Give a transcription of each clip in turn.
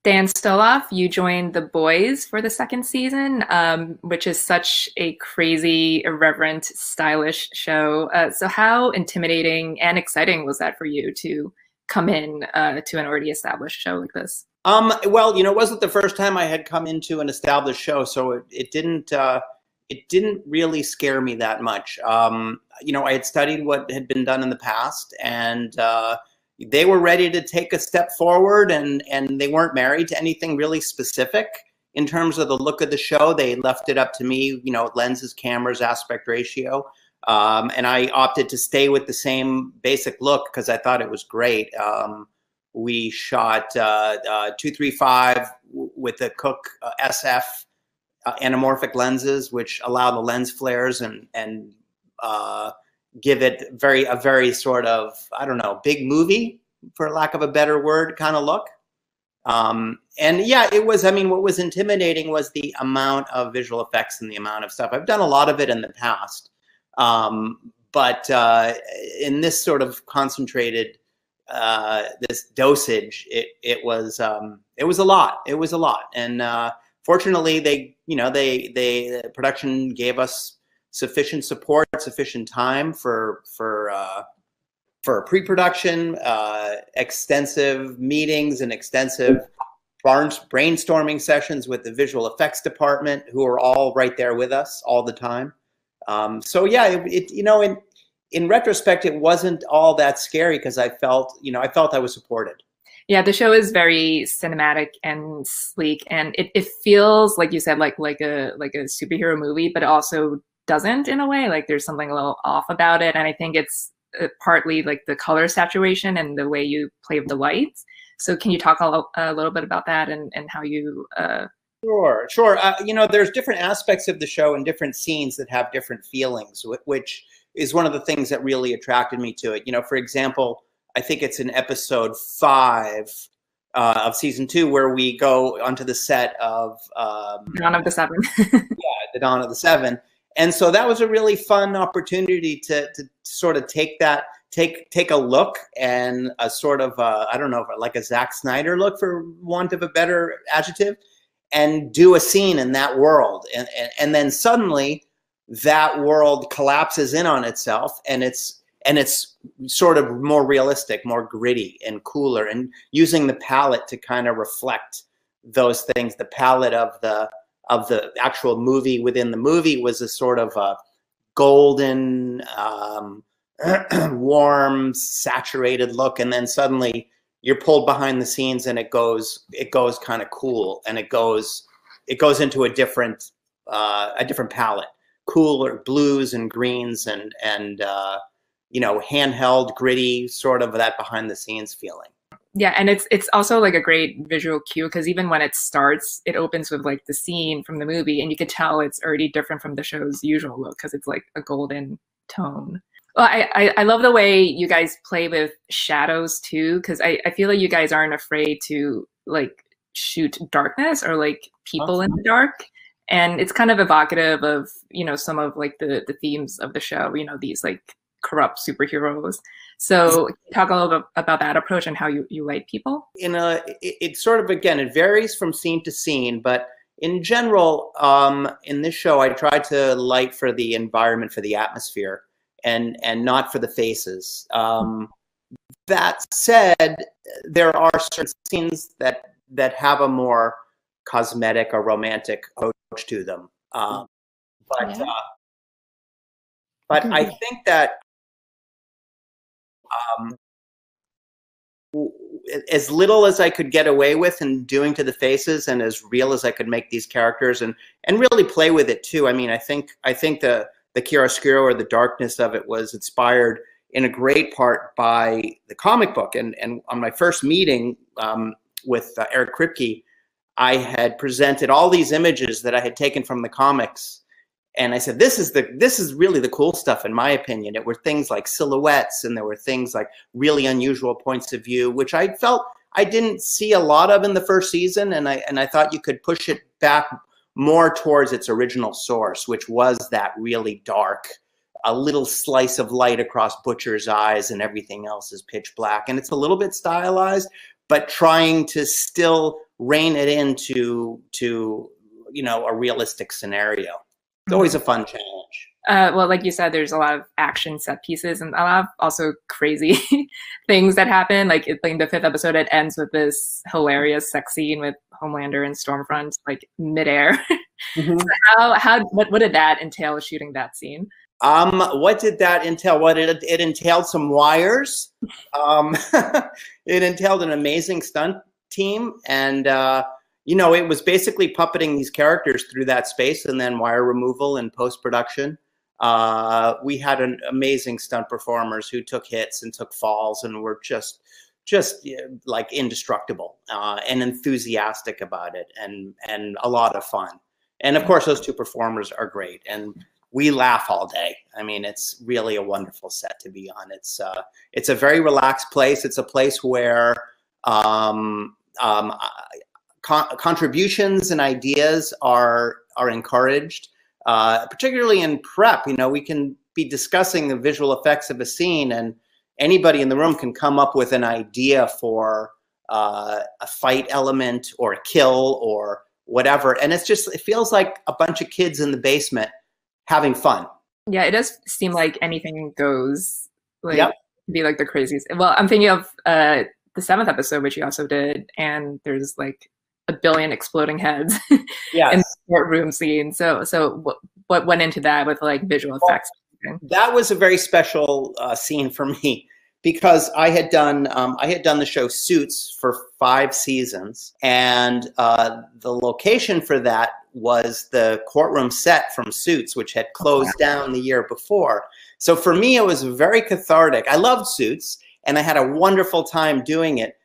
Dan Stoloff, you joined The Boys for the second season, which is such a crazy, irreverent, stylish show. So how intimidating and exciting was that for you to come in to an already established show like this? Well, it wasn't the first time I had come into an established show, so it didn't really scare me that much. I had studied what had been done in the past, and they were ready to take a step forward, and they weren't married to anything really specific in terms of the look of the show. They left it up to me, lenses, cameras, aspect ratio. And I opted to stay with the same basic look because I thought it was great. We shot 235 with the Cooke SF anamorphic lenses, which allow the lens flares and give it a very sort of, I don't know, big movie, for lack of a better word, kind of look. And yeah, it was, what was intimidating was the amount of visual effects and the amount of stuff. I've done a lot of it in the past. But in this sort of concentrated, this dosage, it was a lot. It was a lot. And fortunately, the production gave us sufficient support, sufficient time for pre-production, extensive meetings and extensive brainstorming sessions with the visual effects department, who are all right there with us all the time. So yeah, in retrospect, it wasn't all that scary because I felt I was supported. Yeah, the show is very cinematic and sleek, and it feels, like you said, like a superhero movie, but it also doesn't, in a way. Like there's something a little off about it, and I think it's partly like the color saturation and the way you play with the lights. So can you talk a little bit about that and how you Sure. There's different aspects of the show and different scenes that have different feelings, which is one of the things that really attracted me to it. For example, I think it's in episode 5 of season 2 where we go onto the set of Dawn of the Seven. Yeah, the Dawn of the Seven. And so that was a really fun opportunity to sort of take a look, and a sort of, I don't know, like a Zack Snyder look, for want of a better adjective, and do a scene in that world. And then suddenly that world collapses in on itself, and it's sort of more realistic, more gritty and cooler, and using the palette to kind of reflect those things. The palette of the actual movie within the movie was a sort of a golden, warm, saturated look, and then suddenly you're pulled behind the scenes, and it goes kind of cool, and it goes into a different palette, cooler blues and greens, and handheld, gritty, sort of that behind the scenes feeling. Yeah, and it's also like a great visual cue, because even when it starts, it opens with like the scene from the movie, and you could tell it's already different from the show's usual look because it's like a golden tone. Well, I love the way you guys play with shadows too, because I feel like you guys aren't afraid to like shoot darkness or like people in the dark, and it's kind of evocative of some of like the themes of the show. These like corrupt superheroes. So talk a little bit about that approach and how you light people. It's sort of, again, it varies from scene to scene, but in general, in this show, I try to light for the environment, for the atmosphere, and not for the faces. That said, there are certain scenes that have a more cosmetic or romantic approach to them. But I think that as little as I could get away with and doing to the faces, and as real as I could make these characters, and really play with it too. I think the chiaroscuro, or the darkness of it, was inspired in a great part by the comic book. And on my first meeting with Eric Kripke, I had presented all these images that I had taken from the comics. And I said, this is really the cool stuff, in my opinion. It were things like silhouettes, and there were things like really unusual points of view, which I felt I didn't see a lot of in the first season. And I thought you could push it back more towards its original source, which was that really dark, a little slice of light across Butcher's eyes, and everything else is pitch black. And it's a little bit stylized, but trying to still rein it into a realistic scenario. It's always a fun challenge. Well, like you said, there's a lot of action set pieces and a lot of also crazy things that happen. Like in the 5th episode, it ends with this hilarious sex scene with Homelander and Stormfront, like midair. Mm-hmm. So what did that entail, shooting that scene? What did that entail? What it entailed some wires. It entailed an amazing stunt team, and it was basically puppeting these characters through that space, and then wire removal and post-production. We had an amazing stunt performers who took hits and took falls and were just like indestructible and enthusiastic about it, and a lot of fun. And of course, those two performers are great, and we laugh all day. I mean, it's really a wonderful set to be on. It's a very relaxed place. It's a place where contributions and ideas are encouraged, particularly in prep. We can be discussing the visual effects of a scene, and anybody in the room can come up with an idea for a fight element or a kill or whatever. And it feels like a bunch of kids in the basement having fun. Yeah, it does seem like anything goes. Like, yep. Be like the craziest. Well, I'm thinking of the 7th episode, which you also did, and there's like a billion exploding heads yes. in the courtroom scene. So what went into that with like visual effects? That was a very special scene for me, because I had done the show Suits for 5 seasons, and the location for that was the courtroom set from Suits, which had closed down the year before. So for me, it was very cathartic. I loved Suits, and I had a wonderful time doing it,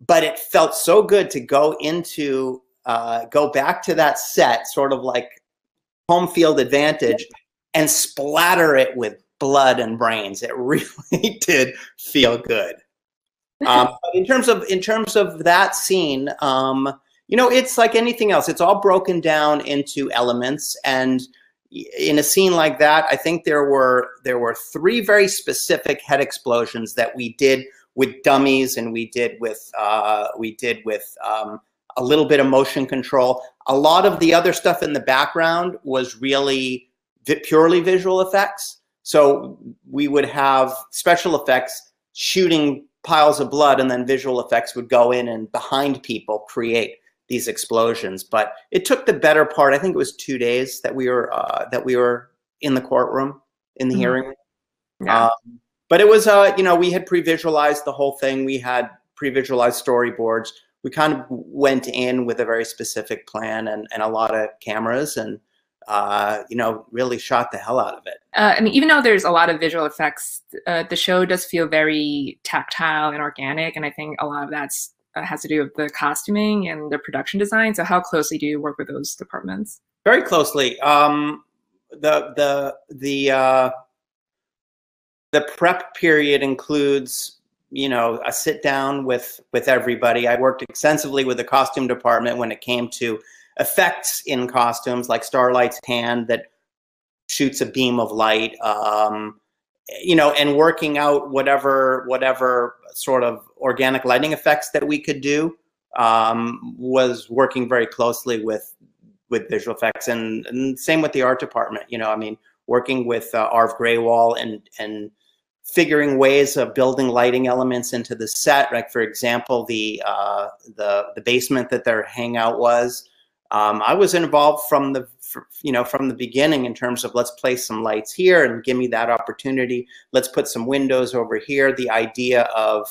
but it felt so good to go back to that set, sort of like home field advantage, and splatter it with blood and brains. It really did feel good. In terms of that scene, it's like anything else. It's all broken down into elements, and in a scene like that, I think there were 3 very specific head explosions that we did with dummies, and we did with a little bit of motion control. A lot of the other stuff in the background was really purely visual effects. So we would have special effects shooting piles of blood, and then visual effects would go in and behind people create these explosions. But it took the better part. I think it was 2 days that we were in the courtroom, in the hearing room. Yeah. But it was, we had pre-visualized the whole thing. We had pre-visualized storyboards. We kind of went in with a very specific plan and a lot of cameras, and really shot the hell out of it. I mean, even though there's a lot of visual effects, the show does feel very tactile and organic, and I think a lot of that has to do with the costuming and the production design. So how closely do you work with those departments? Very closely. The prep period includes, a sit down with everybody. I worked extensively with the costume department when it came to effects in costumes, like Starlight's hand that shoots a beam of light, and working out whatever sort of organic lighting effects that we could do, was working very closely with visual effects, and same with the art department. Working with Arv Graywall and figuring ways of building lighting elements into the set. Like, for example, the basement that their hangout was. I was involved from the beginning in terms of, let's place some lights here and give me that opportunity. Let's put some windows over here. The idea of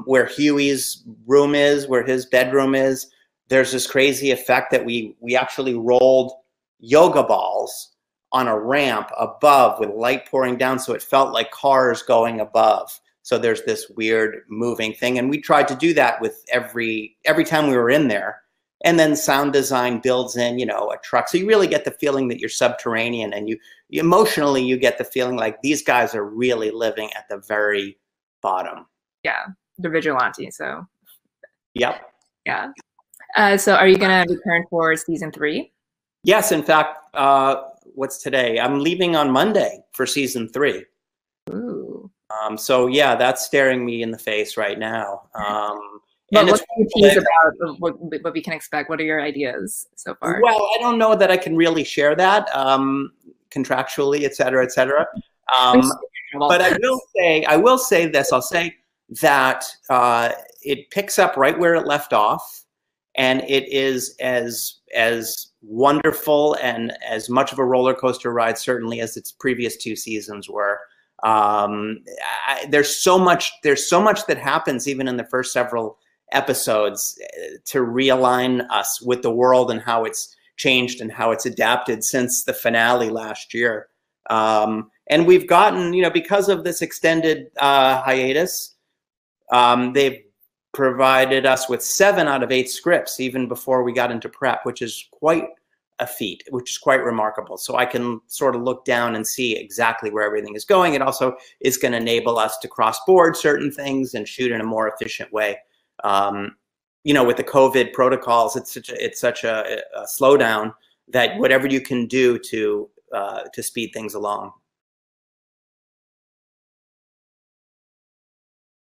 where Huey's room is, where his bedroom is, there's this crazy effect that we actually rolled yoga balls on a ramp above with light pouring down, so it felt like cars going above. So there's this weird moving thing, and we tried to do that with every time we were in there. And then sound design builds in, a truck. So you really get the feeling that you're subterranean, and you emotionally, you get the feeling like these guys are really living at the very bottom. Yeah, the vigilante, so. Yep. Yeah. So are you going to return for season 3? Yes, in fact, what's today? I'm leaving on Monday for season 3. Ooh. So yeah, that's staring me in the face right now. But what can you tease about what we can expect? What are your ideas so far? Well, I don't know that I can really share that contractually, et cetera, et cetera. But I will say this. I'll say that it picks up right where it left off, and it is as wonderful and as much of a roller coaster ride, certainly, as its previous 2 seasons were. There's so much that happens even in the first several episodes to realign us with the world and how it's changed and how it's adapted since the finale last year. And we've gotten, because of this extended hiatus, they've provided us with 7 out of 8 scripts even before we got into prep, which is quite a feat, which is quite remarkable. So I can sort of look down and see exactly where everything is going. It also is going to enable us to cross-board certain things and shoot in a more efficient way. With the COVID protocols, it's such a slowdown that whatever you can do to speed things along